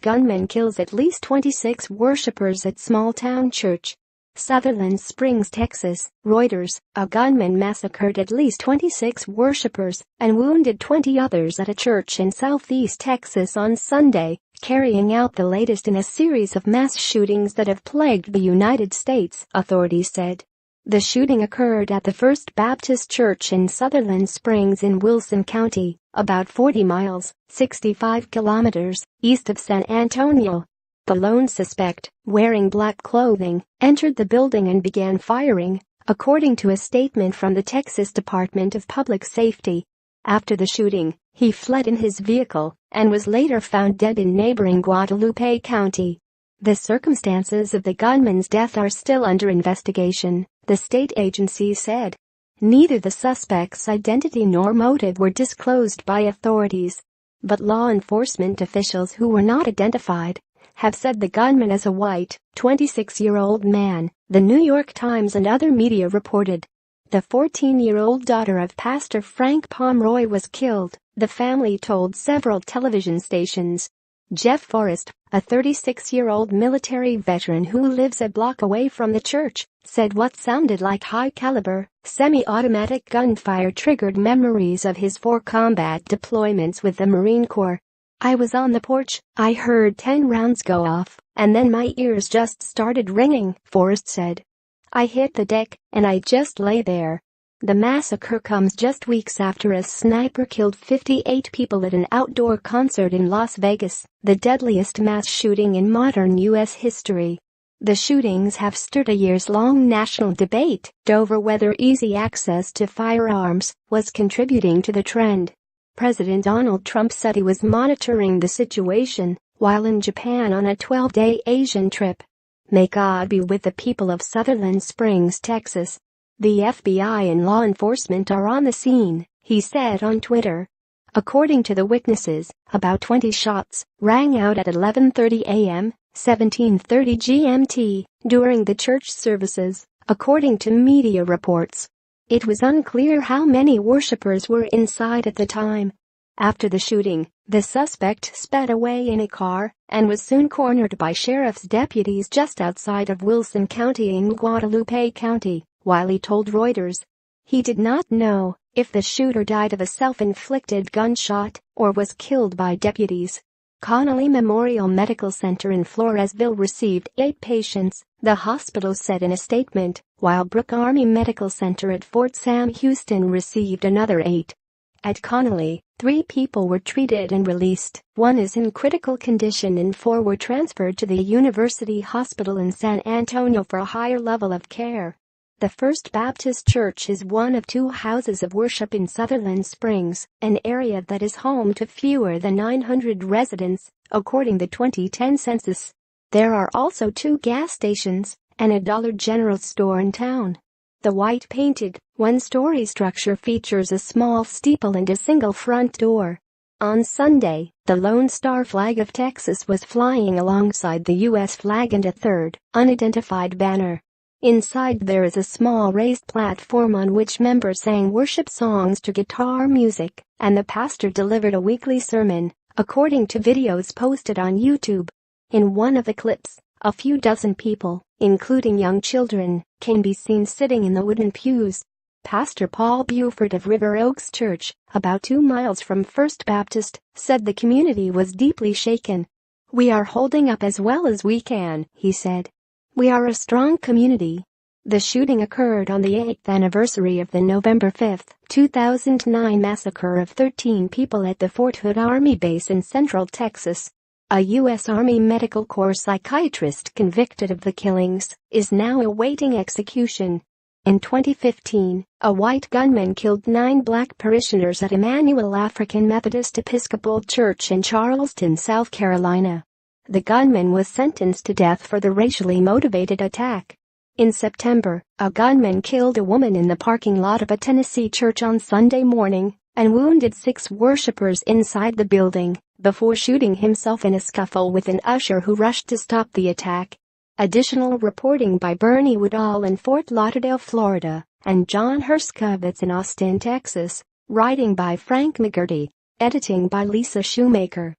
gunman kills at least 26 worshippers at small-town church. Sutherland Springs, Texas. Reuters. A gunman massacred at least 26 worshippers and wounded 20 others at a church in southeast Texas on Sunday, carrying out the latest in a series of mass shootings that have plagued the United States, authorities said. The shooting occurred at the First Baptist Church in Sutherland Springs in Wilson County, about 40 miles, 65 kilometers, east of San Antonio. The lone suspect, wearing black clothing, entered the building and began firing, according to a statement from the Texas Department of Public Safety. After the shooting, he fled in his vehicle and was later found dead in neighboring Guadalupe County. The circumstances of the gunman's death are still under investigation, the state agency said. Neither the suspect's identity nor motive were disclosed by authorities. But law enforcement officials who were not identified have said the gunman is a white, 26-year-old man, the New York Times and other media reported. The 14-year-old daughter of Pastor Frank Pomeroy was killed, the family told several television stations. Jeff Forrest, a 36-year-old military veteran who lives a block away from the church, said what sounded like high-caliber, semi-automatic gunfire triggered memories of his 4 combat deployments with the Marine Corps. I was on the porch, I heard 10 rounds go off, and then my ears just started ringing, Forrest said. I hit the deck, and I just lay there. The massacre comes just weeks after a sniper killed 58 people at an outdoor concert in Las Vegas, the deadliest mass shooting in modern U.S. history. The shootings have stirred a years-long national debate over whether easy access to firearms was contributing to the trend. President Donald Trump said he was monitoring the situation while in Japan on a 12-day Asian trip. May God be with the people of Sutherland Springs, Texas. The FBI and law enforcement are on the scene, he said on Twitter. According to the witnesses, about 20 shots rang out at 11:30 a.m., 17:30 GMT, during the church services, according to media reports. It was unclear how many worshippers were inside at the time. After the shooting, the suspect sped away in a car and was soon cornered by sheriff's deputies just outside of Wilson County in Guadalupe County, while he told Reuters he did not know if the shooter died of a self-inflicted gunshot or was killed by deputies. Connolly Memorial Medical Center in Floresville received 8 patients, the hospital said in a statement, while Brooke Army Medical Center at Fort Sam Houston received another 8. At Connolly, 3 people were treated and released, 1 is in critical condition and 4 were transferred to the University Hospital in San Antonio for a higher level of care. The First Baptist Church is one of 2 houses of worship in Sutherland Springs, an area that is home to fewer than 900 residents, according to the 2010 census. There are also 2 gas stations and a Dollar General store in town. The white-painted, 1-story structure features a small steeple and a single front door. On Sunday, the Lone Star flag of Texas was flying alongside the U.S. flag and a third, unidentified banner. Inside there is a small raised platform on which members sang worship songs to guitar music, and the pastor delivered a weekly sermon, according to videos posted on YouTube. In one of the clips, a few dozen people, including young children, can be seen sitting in the wooden pews. Pastor Paul Buford of River Oaks Church, about 2 miles from First Baptist, said the community was deeply shaken. We are holding up as well as we can, he said. We are a strong community. The shooting occurred on the 8th anniversary of the November 5, 2009 massacre of 13 people at the Fort Hood Army Base in Central Texas. A U.S. Army Medical Corps psychiatrist convicted of the killings is now awaiting execution. In 2015, a white gunman killed 9 black parishioners at Emmanuel African Methodist Episcopal Church in Charleston, South Carolina. The gunman was sentenced to death for the racially motivated attack. In September, a gunman killed a woman in the parking lot of a Tennessee church on Sunday morning and wounded 6 worshippers inside the building before shooting himself in a scuffle with an usher who rushed to stop the attack. Additional reporting by Bernie Woodall in Fort Lauderdale, Florida, and John Herskovitz in Austin, Texas. Writing by Frank McGurty. Editing by Lisa Shoemaker.